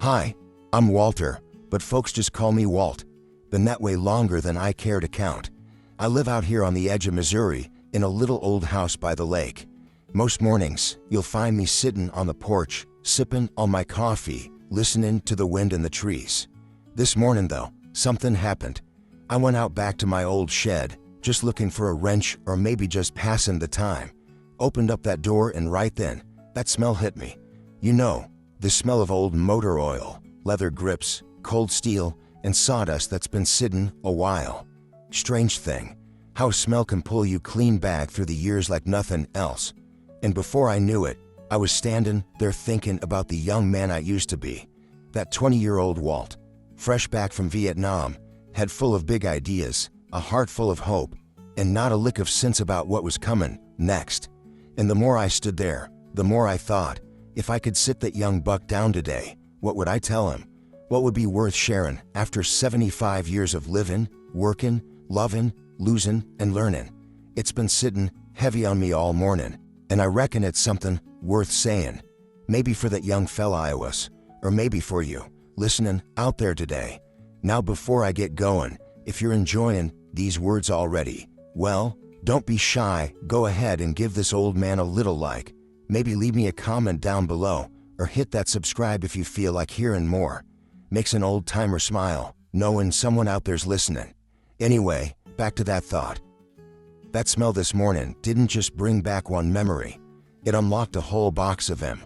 Hi, I'm Walter, but folks just call me Walt. Been that way longer than I care to count. I live out here on the edge of Missouri, in a little old house by the lake. Most mornings, you'll find me sitting on the porch, sipping on my coffee, listening to the wind and the trees. This morning though, something happened. I went out back to my old shed, just looking for a wrench or maybe just passing the time. Opened up that door and right then, that smell hit me. You know, the smell of old motor oil, leather grips, cold steel, and sawdust that's been sitting a while. Strange thing, how a smell can pull you clean back through the years like nothing else. And before I knew it, I was standing there thinking about the young man I used to be. That 20-year-old Walt, fresh back from Vietnam, head full of big ideas, a heart full of hope, and not a lick of sense about what was coming next. And the more I stood there, the more I thought, if I could sit that young buck down today, what would I tell him? What would be worth sharing after 75 years of living, working, loving, losing, and learning? It's been sitting heavy on me all morning, and I reckon it's something worth saying. Maybe for that young fella I was, or maybe for you, listening out there today. Now before I get going, if you're enjoying these words already, well, don't be shy, go ahead and give this old man a little like. Maybe leave me a comment down below, or hit that subscribe if you feel like hearing more. Makes an old timer smile, knowing someone out there's listening. Anyway, back to that thought. That smell this morning didn't just bring back one memory. It unlocked a whole box of them.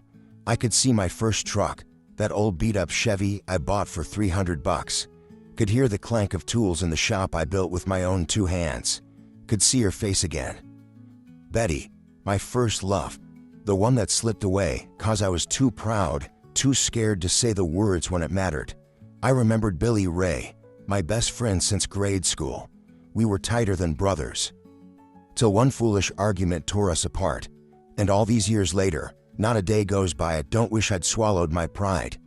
I could see my first truck, that old beat-up Chevy I bought for $300. Could hear the clank of tools in the shop I built with my own two hands. Could see her face again. Betty, my first love. The one that slipped away 'cause I was too proud, too scared to say the words when it mattered. I remembered Billy Ray, my best friend since grade school. We were tighter than brothers. Till one foolish argument tore us apart. And all these years later, not a day goes by I don't wish I'd swallowed my pride.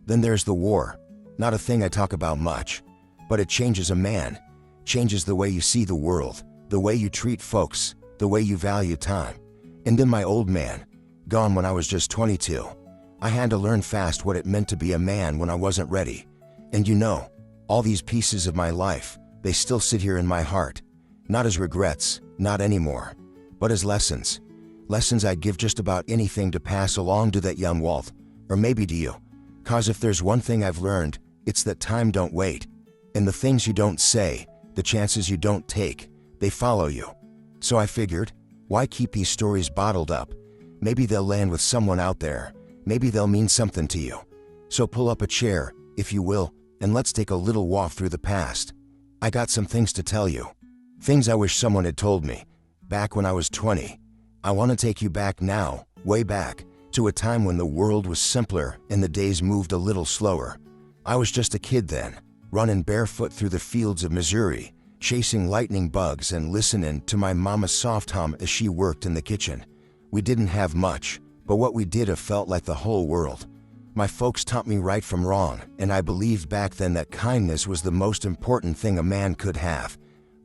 Then there's the war. Not a thing I talk about much. But it changes a man. Changes the way you see the world, the way you treat folks, the way you value time. And then my old man, gone when I was just 22. I had to learn fast what it meant to be a man when I wasn't ready. And you know, all these pieces of my life, they still sit here in my heart. Not as regrets, not anymore, but as lessons. Lessons I'd give just about anything to pass along to that young Walt, or maybe to you. 'Cause if there's one thing I've learned, it's that time don't wait. And the things you don't say, the chances you don't take, they follow you. So I figured, why keep these stories bottled up? Maybe they'll land with someone out there. Maybe they'll mean something to you. So pull up a chair, if you will, and let's take a little walk through the past. I got some things to tell you. Things I wish someone had told me, back when I was 20. I want to take you back now, way back, to a time when the world was simpler and the days moved a little slower. I was just a kid then, running barefoot through the fields of Missouri, chasing lightning bugs and listening to my mama's soft hum as she worked in the kitchen. We didn't have much, but what we did have felt like the whole world. My folks taught me right from wrong, and I believed back then that kindness was the most important thing a man could have.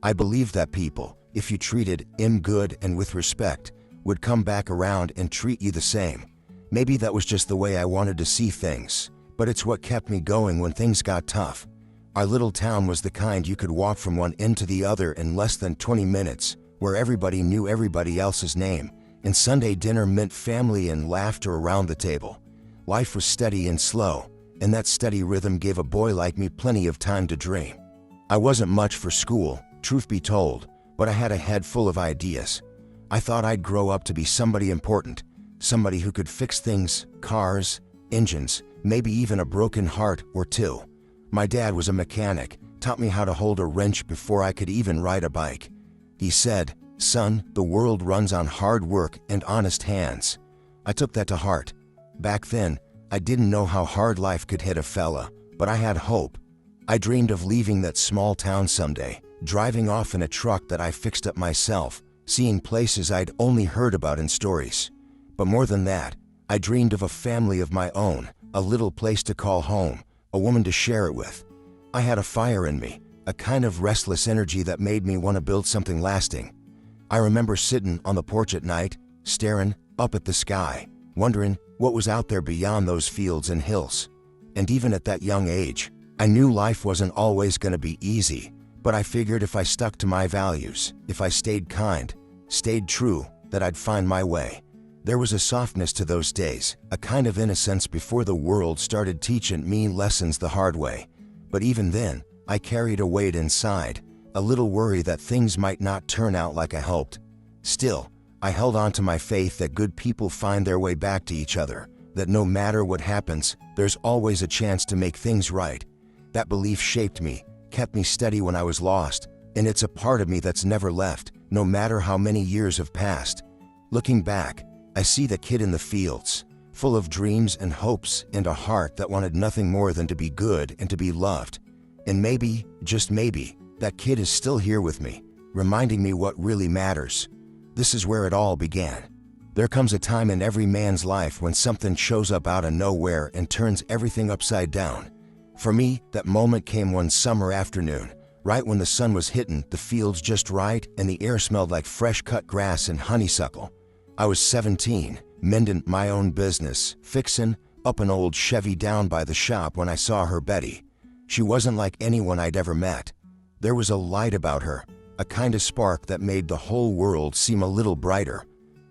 I believed that people, if you treated him good and with respect, would come back around and treat you the same. Maybe that was just the way I wanted to see things, but it's what kept me going when things got tough. Our little town was the kind you could walk from one end to the other in less than 20 minutes, where everybody knew everybody else's name, and Sunday dinner meant family and laughter around the table. Life was steady and slow, and that steady rhythm gave a boy like me plenty of time to dream. I wasn't much for school, truth be told, but I had a head full of ideas. I thought I'd grow up to be somebody important, somebody who could fix things, cars, engines, maybe even a broken heart or two. My dad was a mechanic, taught me how to hold a wrench before I could even ride a bike. He said, "Son, the world runs on hard work and honest hands." I took that to heart. Back then, I didn't know how hard life could hit a fella, but I had hope. I dreamed of leaving that small town someday, driving off in a truck that I fixed up myself, seeing places I'd only heard about in stories. But more than that, I dreamed of a family of my own, a little place to call home, a woman to share it with. I had a fire in me, a kind of restless energy that made me want to build something lasting. I remember sitting on the porch at night, staring up at the sky, wondering what was out there beyond those fields and hills. And even at that young age, I knew life wasn't always going to be easy, but I figured if I stuck to my values, if I stayed kind, stayed true, that I'd find my way. There was a softness to those days, a kind of innocence before the world started teaching me lessons the hard way. But even then, I carried a weight inside, a little worry that things might not turn out like I hoped. Still, I held on to my faith that good people find their way back to each other, that no matter what happens, there's always a chance to make things right. That belief shaped me, kept me steady when I was lost, and it's a part of me that's never left, no matter how many years have passed. Looking back, I see the kid in the fields, full of dreams and hopes and a heart that wanted nothing more than to be good and to be loved. And maybe, just maybe, that kid is still here with me, reminding me what really matters. This is where it all began. There comes a time in every man's life when something shows up out of nowhere and turns everything upside down. For me, that moment came one summer afternoon, right when the sun was hitting the fields just right and the air smelled like fresh cut grass and honeysuckle. I was 17, mending my own business, fixing up an old Chevy down by the shop when I saw her Betty. She wasn't like anyone I'd ever met. There was a light about her, a kind of spark that made the whole world seem a little brighter.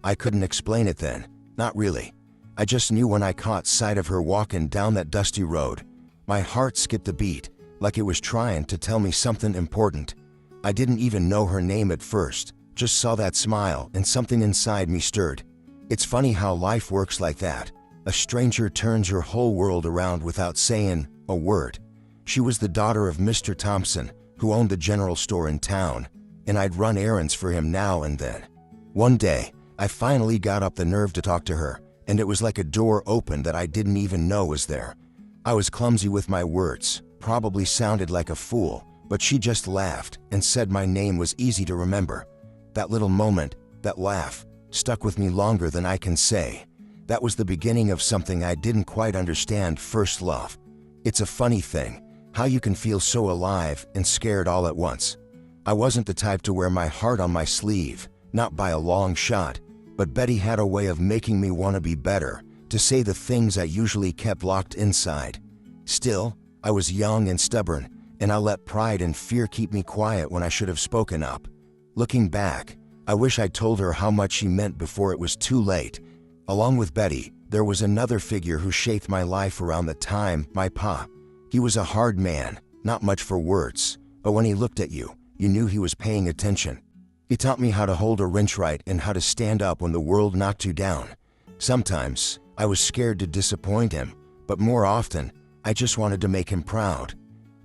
I couldn't explain it then, not really. I just knew when I caught sight of her walking down that dusty road. My heart skipped a beat, like it was trying to tell me something important. I didn't even know her name at first, just saw that smile and something inside me stirred. It's funny how life works like that. A stranger turns your whole world around without saying a word. She was the daughter of Mr. Thompson, who owned the general store in town, and I'd run errands for him now and then. One day, I finally got up the nerve to talk to her, and it was like a door opened that I didn't even know was there. I was clumsy with my words, probably sounded like a fool, but she just laughed and said my name was easy to remember. That little moment, that laugh, stuck with me longer than I can say. That was the beginning of something I didn't quite understand: first love. It's a funny thing, how you can feel so alive and scared all at once. I wasn't the type to wear my heart on my sleeve, not by a long shot, but Betty had a way of making me want to be better, to say the things I usually kept locked inside. Still, I was young and stubborn, and I let pride and fear keep me quiet when I should have spoken up. Looking back, I wish I'd told her how much she meant before it was too late. Along with Betty, there was another figure who shaped my life around the time: my pa. He was a hard man, not much for words, but when he looked at you, you knew he was paying attention. He taught me how to hold a wrench right and how to stand up when the world knocked you down. Sometimes, I was scared to disappoint him, but more often, I just wanted to make him proud.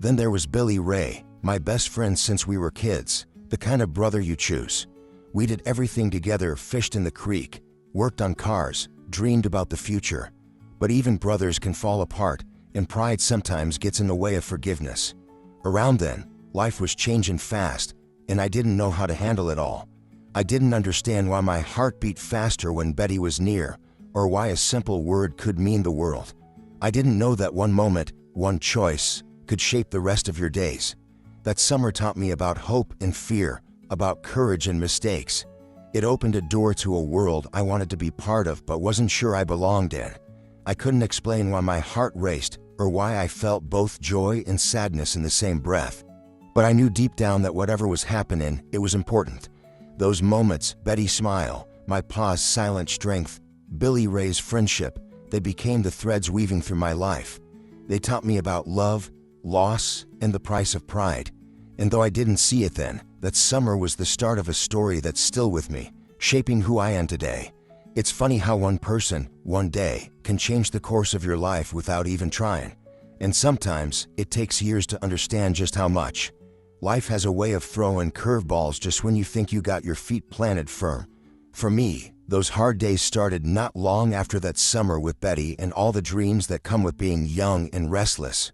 Then there was Billy Ray, my best friend since we were kids, the kind of brother you choose. We did everything together, fished in the creek, worked on cars, dreamed about the future. But even brothers can fall apart, and pride sometimes gets in the way of forgiveness. Around then, life was changing fast, and I didn't know how to handle it all. I didn't understand why my heart beat faster when Betty was near, or why a simple word could mean the world. I didn't know that one moment, one choice, could shape the rest of your days. That summer taught me about hope and fear, about courage and mistakes. It opened a door to a world I wanted to be part of but wasn't sure I belonged in. I couldn't explain why my heart raced or why I felt both joy and sadness in the same breath. But I knew deep down that whatever was happening, it was important. Those moments, Betty's smile, my pa's silent strength, Billy Ray's friendship, they became the threads weaving through my life. They taught me about love, loss, and the price of pride. And though I didn't see it then, that summer was the start of a story that's still with me, shaping who I am today. It's funny how one person, one day, can change the course of your life without even trying. And sometimes, it takes years to understand just how much. Life has a way of throwing curveballs just when you think you got your feet planted firm. For me, those hard days started not long after that summer with Betty and all the dreams that come with being young and restless.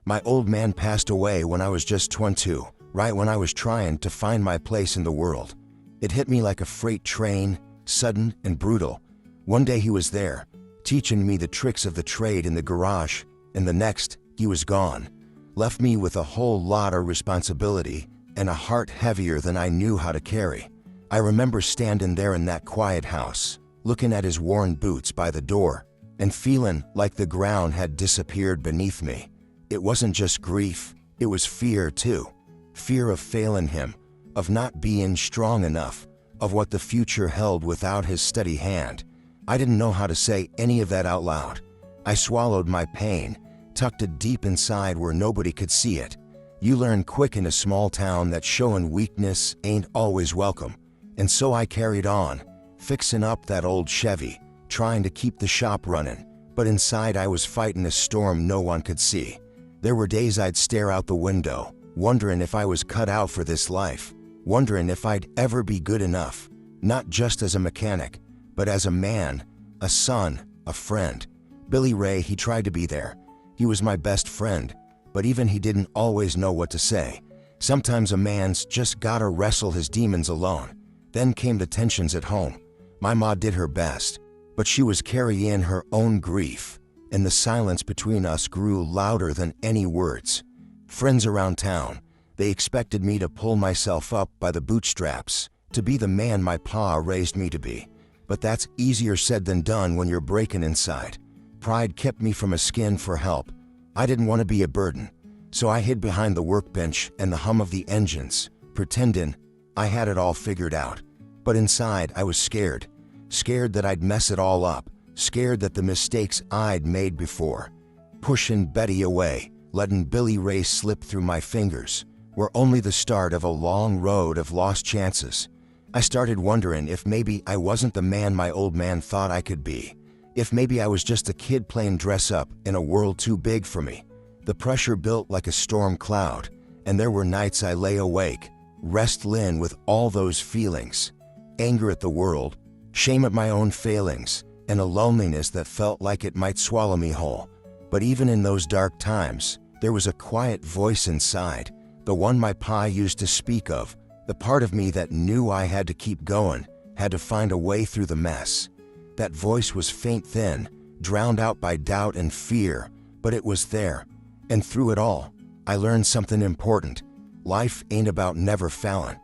My old man passed away when I was just 22, right when I was trying to find my place in the world. It hit me like a freight train, sudden and brutal. One day he was there, teaching me the tricks of the trade in the garage, and the next, he was gone. Left me with a whole lot of responsibility and a heart heavier than I knew how to carry. I remember standing there in that quiet house, looking at his worn boots by the door, and feeling like the ground had disappeared beneath me. It wasn't just grief, it was fear too. Fear of failing him, of not being strong enough, of what the future held without his steady hand. I didn't know how to say any of that out loud. I swallowed my pain, tucked it deep inside where nobody could see it. You learn quick in a small town that showing weakness ain't always welcome. And so I carried on, fixing up that old Chevy, trying to keep the shop running, but inside I was fighting a storm no one could see. There were days I'd stare out the window, wondering if I was cut out for this life, wondering if I'd ever be good enough, not just as a mechanic, but as a man, a son, a friend. Billy Ray, he tried to be there. He was my best friend, but even he didn't always know what to say. Sometimes a man's just gotta wrestle his demons alone. Then came the tensions at home. My ma did her best, but she was carrying her own grief, and the silence between us grew louder than any words. Friends around town, they expected me to pull myself up by the bootstraps, to be the man my pa raised me to be. But that's easier said than done when you're breaking inside. Pride kept me from asking for help. I didn't want to be a burden, so I hid behind the workbench and the hum of the engines, pretending I had it all figured out. But inside I was scared. Scared that I'd mess it all up. Scared that the mistakes I'd made before, pushing Betty away, letting Billy Ray slip through my fingers, were only the start of a long road of lost chances. I started wondering if maybe I wasn't the man my old man thought I could be. If maybe I was just a kid playing dress up in a world too big for me. The pressure built like a storm cloud, and there were nights I lay awake, restless with all those feelings. Anger at the world, shame at my own failings, and a loneliness that felt like it might swallow me whole. But even in those dark times, there was a quiet voice inside, the one my pa used to speak of, the part of me that knew I had to keep going, had to find a way through the mess. That voice was faint then, drowned out by doubt and fear, but it was there. And through it all, I learned something important. Life ain't about never failing.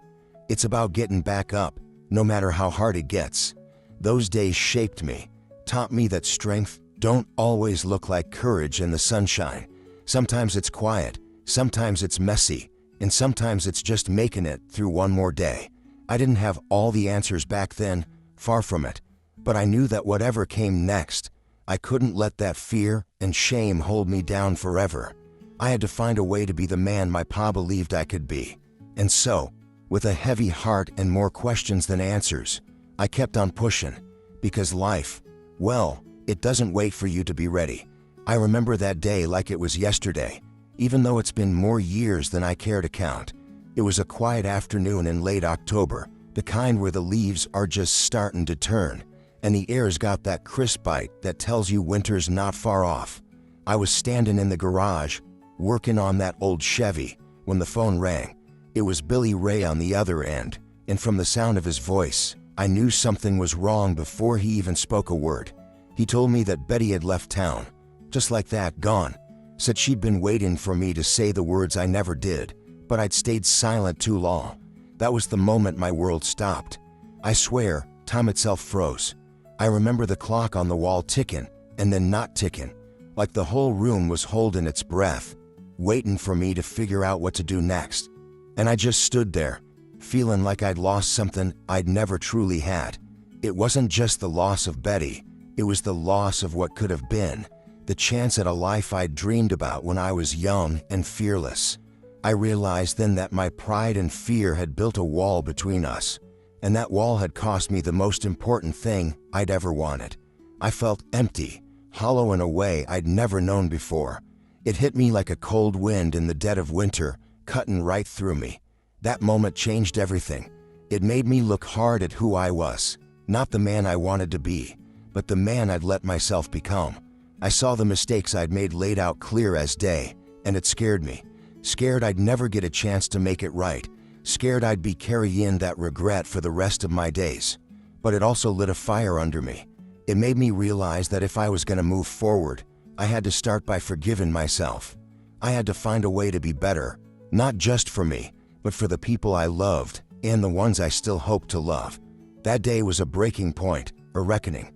It's about getting back up, no matter how hard it gets. Those days shaped me, taught me that strength don't always look like courage in the sunshine. Sometimes it's quiet, sometimes it's messy, and sometimes it's just making it through one more day. I didn't have all the answers back then, far from it, but I knew that whatever came next, I couldn't let that fear and shame hold me down forever. I had to find a way to be the man my pa believed I could be. And so, with a heavy heart and more questions than answers, I kept on pushing, because life, well, it doesn't wait for you to be ready. I remember that day like it was yesterday, even though it's been more years than I care to count. It was a quiet afternoon in late October, the kind where the leaves are just starting to turn, and the air's got that crisp bite that tells you winter's not far off. I was standing in the garage, working on that old Chevy, when the phone rang. It was Billy Ray on the other end, and from the sound of his voice, I knew something was wrong before he even spoke a word. He told me that Betty had left town, just like that, gone. Said she'd been waiting for me to say the words I never did, but I'd stayed silent too long. That was the moment my world stopped. I swear, time itself froze. I remember the clock on the wall ticking, and then not ticking, like the whole room was holding its breath, waiting for me to figure out what to do next. And I just stood there, feeling like I'd lost something I'd never truly had. It wasn't just the loss of Betty, it was the loss of what could have been, the chance at a life I'd dreamed about when I was young and fearless. I realized then that my pride and fear had built a wall between us, and that wall had cost me the most important thing I'd ever wanted. I felt empty, hollow in a way I'd never known before. It hit me like a cold wind in the dead of winter, cutting right through me. That moment changed everything. It made me look hard at who I was, not the man I wanted to be, but the man I'd let myself become. I saw the mistakes I'd made laid out clear as day, and it scared me. Scared I'd never get a chance to make it right. Scared I'd be carrying that regret for the rest of my days. But it also lit a fire under me. It made me realize that if I was going to move forward, I had to start by forgiving myself. I had to find a way to be better, not just for me, but for the people I loved and the ones I still hope to love. That day was a breaking point, a reckoning.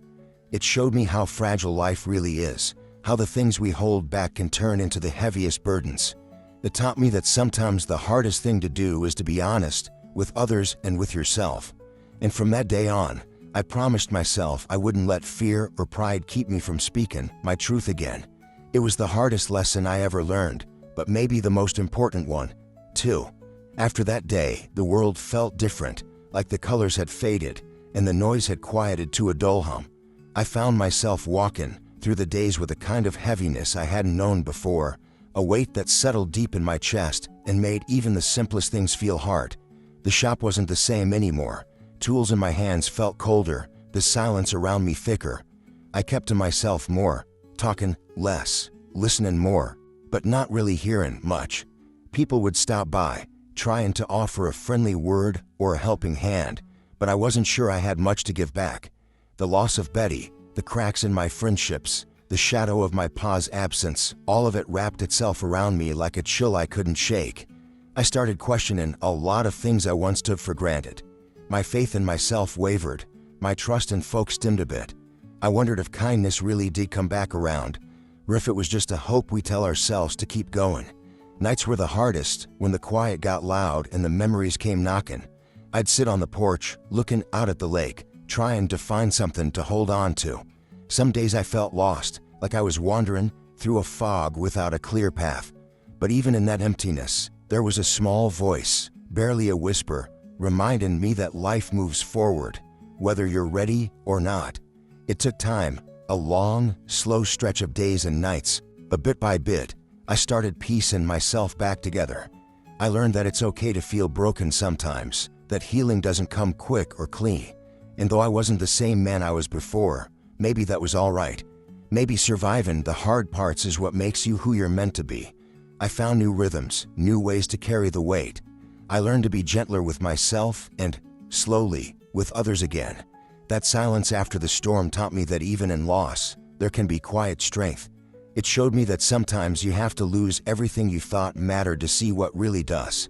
It showed me how fragile life really is, how the things we hold back can turn into the heaviest burdens. It taught me that sometimes the hardest thing to do is to be honest with others and with yourself. And from that day on, I promised myself I wouldn't let fear or pride keep me from speaking my truth again. It was the hardest lesson I ever learned, but maybe the most important one, too. After that day, the world felt different, like the colors had faded and the noise had quieted to a dull hum. I found myself walking through the days with a kind of heaviness I hadn't known before, a weight that settled deep in my chest and made even the simplest things feel hard. The shop wasn't the same anymore. Tools in my hands felt colder, the silence around me thicker. I kept to myself more, talking less, listening more, but not really hearing much. People would stop by, trying to offer a friendly word or a helping hand, but I wasn't sure I had much to give back. The loss of Betty, the cracks in my friendships, the shadow of my pa's absence, all of it wrapped itself around me like a chill I couldn't shake. I started questioning a lot of things I once took for granted. My faith in myself wavered, my trust in folks dimmed a bit. I wondered if kindness really did come back around, or if it was just a hope we tell ourselves to keep going. Nights were the hardest, when the quiet got loud and the memories came knocking. I'd sit on the porch, looking out at the lake, trying to find something to hold on to. Some days I felt lost, like I was wandering through a fog without a clear path. But even in that emptiness, there was a small voice, barely a whisper, reminding me that life moves forward, whether you're ready or not. It took time, a long, slow stretch of days and nights, but bit by bit, I started piecing myself back together. I learned that it's okay to feel broken sometimes, that healing doesn't come quick or clean. And though I wasn't the same man I was before, maybe that was all right. Maybe surviving the hard parts is what makes you who you're meant to be. I found new rhythms, new ways to carry the weight. I learned to be gentler with myself and, slowly, with others again. That silence after the storm taught me that even in loss, there can be quiet strength. It showed me that sometimes you have to lose everything you thought mattered to see what really does.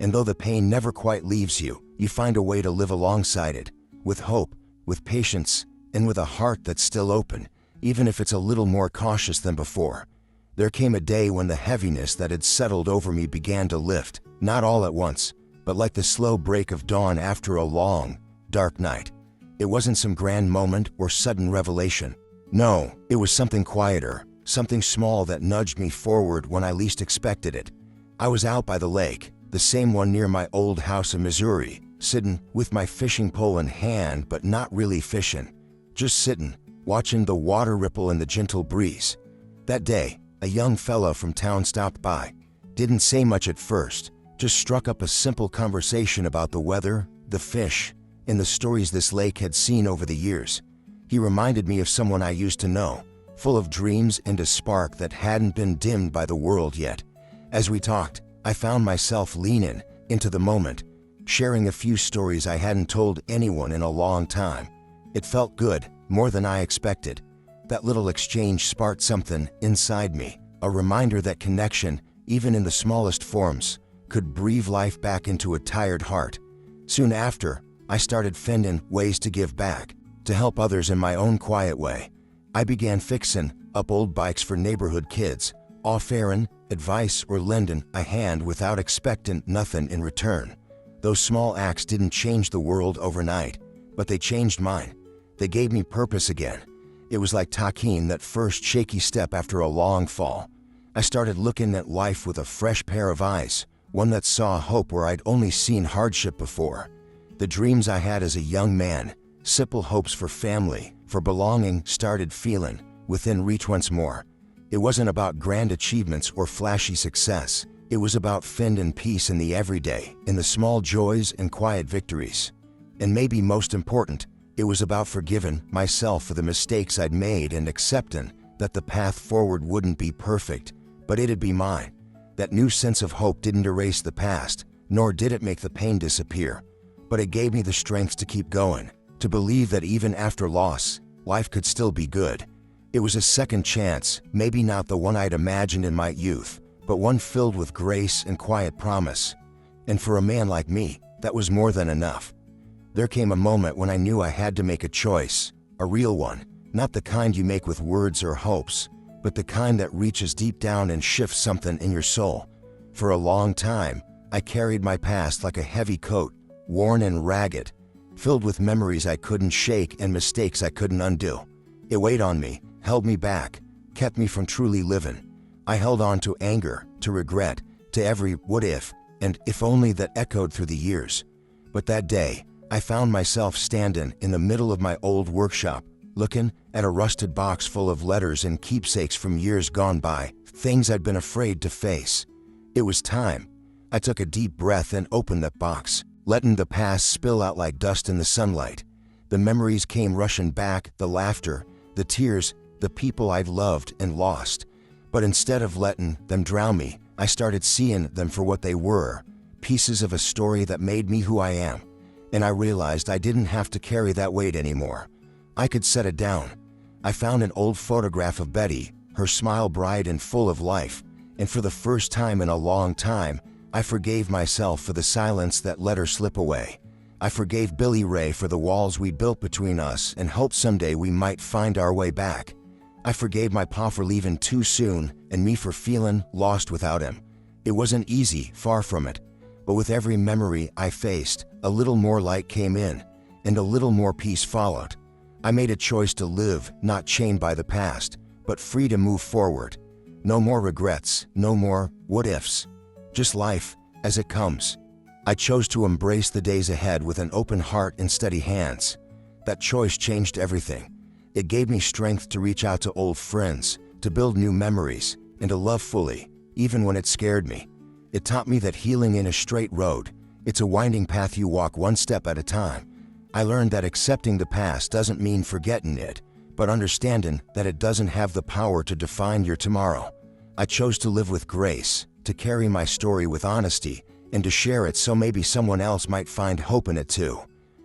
And though the pain never quite leaves you, you find a way to live alongside it, with hope, with patience, and with a heart that's still open, even if it's a little more cautious than before. There came a day when the heaviness that had settled over me began to lift, not all at once, but like the slow break of dawn after a long, dark night. It wasn't some grand moment or sudden revelation. No, it was something quieter, something small that nudged me forward when I least expected it. I was out by the lake, the same one near my old house in Missouri, sitting with my fishing pole in hand but not really fishing. Just sitting, watching the water ripple in the gentle breeze. That day, a young fella from town stopped by. Didn't say much at first, just struck up a simple conversation about the weather, the fish, and the stories this lake had seen over the years. He reminded me of someone I used to know, full of dreams and a spark that hadn't been dimmed by the world yet. As we talked, I found myself leaning into the moment, sharing a few stories I hadn't told anyone in a long time. It felt good, more than I expected. That little exchange sparked something inside me, a reminder that connection, even in the smallest forms, could breathe life back into a tired heart. Soon after, I started finding ways to give back, to help others in my own quiet way. I began fixing up old bikes for neighborhood kids, offering advice or lending a hand without expecting nothing in return. Those small acts didn't change the world overnight, but they changed mine. They gave me purpose again. It was like taking that first shaky step after a long fall. I started looking at life with a fresh pair of eyes, one that saw hope where I'd only seen hardship before. The dreams I had as a young man, simple hopes for family, for belonging, started feeling within reach once more. It wasn't about grand achievements or flashy success. It was about finding peace in the everyday, in the small joys and quiet victories. And maybe most important, it was about forgiving myself for the mistakes I'd made and accepting that the path forward wouldn't be perfect, but it'd be mine. That new sense of hope didn't erase the past, nor did it make the pain disappear, but it gave me the strength to keep going, to believe that even after loss, life could still be good. It was a second chance, maybe not the one I'd imagined in my youth, but one filled with grace and quiet promise. And for a man like me, that was more than enough. There came a moment when I knew I had to make a choice, a real one. Not the kind you make with words or hopes, but the kind that reaches deep down and shifts something in your soul. For a long time, I carried my past like a heavy coat, worn and ragged, filled with memories I couldn't shake and mistakes I couldn't undo. It weighed on me, held me back, kept me from truly living. I held on to anger, to regret, to every what if and if only that echoed through the years. But that day, I found myself standing in the middle of my old workshop, looking at a rusted box full of letters and keepsakes from years gone by, things I'd been afraid to face. It was time. I took a deep breath and opened that box, letting the past spill out like dust in the sunlight. The memories came rushing back, the laughter, the tears, the people I'd loved and lost. But instead of letting them drown me, I started seeing them for what they were, pieces of a story that made me who I am. And I realized I didn't have to carry that weight anymore. I could set it down. I found an old photograph of Betty, her smile bright and full of life, and for the first time in a long time, I forgave myself for the silence that let her slip away. I forgave Billy Ray for the walls we built between us and hoped someday we might find our way back. I forgave my pa for leaving too soon and me for feeling lost without him. It wasn't easy, far from it, but with every memory I faced, a little more light came in, and a little more peace followed. I made a choice to live, not chained by the past, but free to move forward. No more regrets, no more what ifs. Just life, as it comes. I chose to embrace the days ahead with an open heart and steady hands. That choice changed everything. It gave me strength to reach out to old friends, to build new memories, and to love fully, even when it scared me. It taught me that healing ain't a straight road. It's a winding path you walk one step at a time. I learned that accepting the past doesn't mean forgetting it, but understanding that it doesn't have the power to define your tomorrow. I chose to live with grace, to carry my story with honesty, and to share it so maybe someone else might find hope in it too.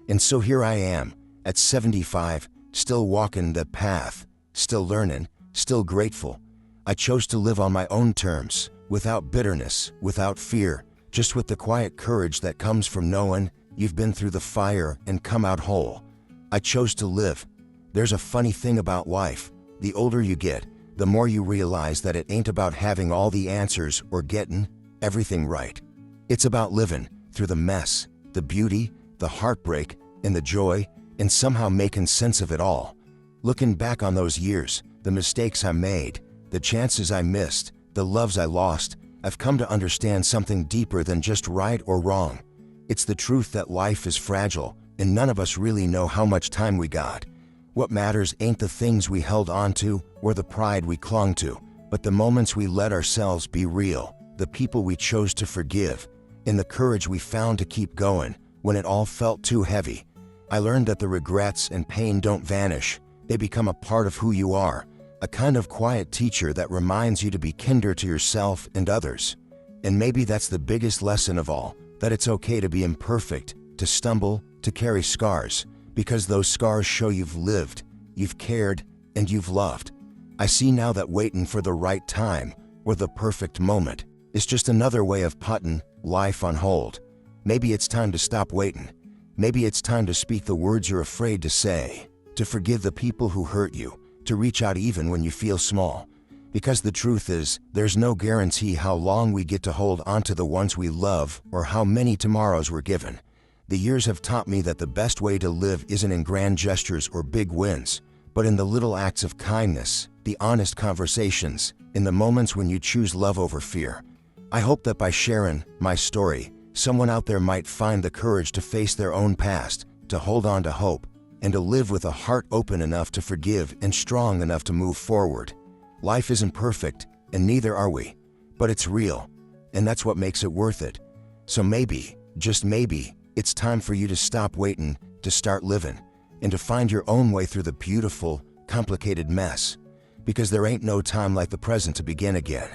And so here I am, at 75, still walking that path, still learning, still grateful. I chose to live on my own terms, without bitterness, without fear, just with the quiet courage that comes from knowing you've been through the fire and come out whole. I chose to live. There's a funny thing about life. The older you get, the more you realize that it ain't about having all the answers or getting everything right. It's about living through the mess, the beauty, the heartbreak, and the joy, and somehow making sense of it all. Looking back on those years, the mistakes I made, the chances I missed, the loves I lost, I've come to understand something deeper than just right or wrong. It's the truth that life is fragile, and none of us really know how much time we got. What matters ain't the things we held on to or the pride we clung to, but the moments we let ourselves be real, the people we chose to forgive, and the courage we found to keep going when it all felt too heavy. I learned that the regrets and pain don't vanish. They become a part of who you are, a kind of quiet teacher that reminds you to be kinder to yourself and others. And maybe that's the biggest lesson of all, that it's okay to be imperfect, to stumble, to carry scars, because those scars show you've lived, you've cared, and you've loved. I see now that waiting for the right time, or the perfect moment, is just another way of putting life on hold. Maybe it's time to stop waiting. Maybe it's time to speak the words you're afraid to say, to forgive the people who hurt you, to reach out even when you feel small. Because the truth is, there's no guarantee how long we get to hold onto the ones we love or how many tomorrows we're given. The years have taught me that the best way to live isn't in grand gestures or big wins, but in the little acts of kindness, the honest conversations, in the moments when you choose love over fear. I hope that by sharing my story, someone out there might find the courage to face their own past, to hold on to hope, and to live with a heart open enough to forgive and strong enough to move forward. Life isn't perfect, and neither are we, but it's real, and that's what makes it worth it. So maybe, just maybe, it's time for you to stop waiting, to start living, and to find your own way through the beautiful, complicated mess. Because there ain't no time like the present to begin again.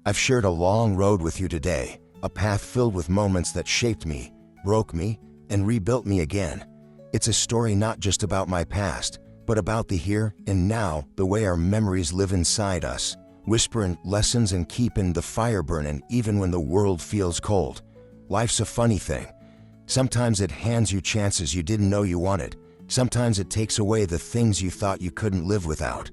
I've shared a long road with you today, a path filled with moments that shaped me, broke me, and rebuilt me again. It's a story not just about my past, but about the here and now, the way our memories live inside us, whispering lessons and keeping the fire burning even when the world feels cold. Life's a funny thing. Sometimes it hands you chances you didn't know you wanted, Sometimes it takes away the things you thought you couldn't live without.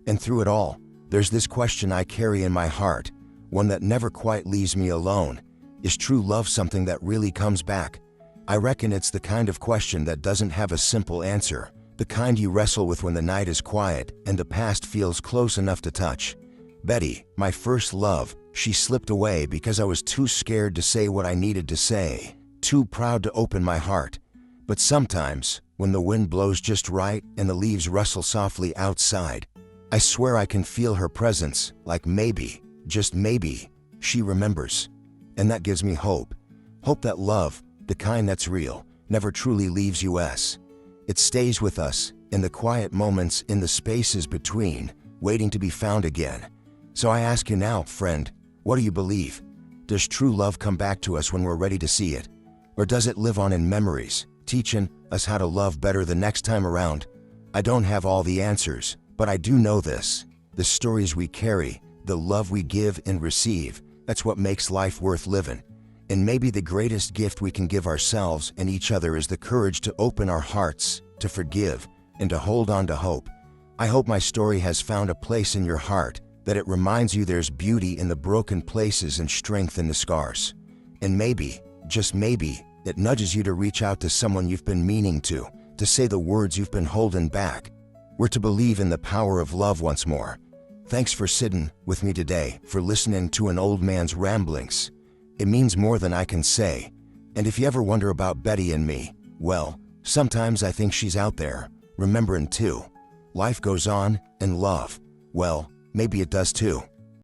And through it all, there's this question I carry in my heart, one that never quite leaves me alone. Is true love something that really comes back? I reckon it's the kind of question that doesn't have a simple answer, the kind you wrestle with when the night is quiet and the past feels close enough to touch. Betty, my first love, she slipped away because I was too scared to say what I needed to say, too proud to open my heart. But sometimes, when the wind blows just right and the leaves rustle softly outside, I swear I can feel her presence, like maybe, just maybe, she remembers. And that gives me hope. Hope that love, the kind that's real, never truly leaves us. It stays with us, in the quiet moments, in the spaces between, waiting to be found again. So I ask you now, friend, what do you believe? Does true love come back to us when we're ready to see it? Or does it live on in memories, teaching us how to love better the next time around? I don't have all the answers, but I do know this. The stories we carry, the love we give and receive, that's what makes life worth living. And maybe the greatest gift we can give ourselves and each other is the courage to open our hearts, to forgive, and to hold on to hope. I hope my story has found a place in your heart, that it reminds you there's beauty in the broken places and strength in the scars. And maybe, just maybe, it nudges you to reach out to someone you've been meaning to say the words you've been holding back. We're to believe in the power of love once more. Thanks for sitting with me today, for listening to an old man's ramblings. It means more than I can say. And if you ever wonder about Betty and me, well, sometimes I think she's out there, remembering too. Life goes on, and love, well, maybe it does too.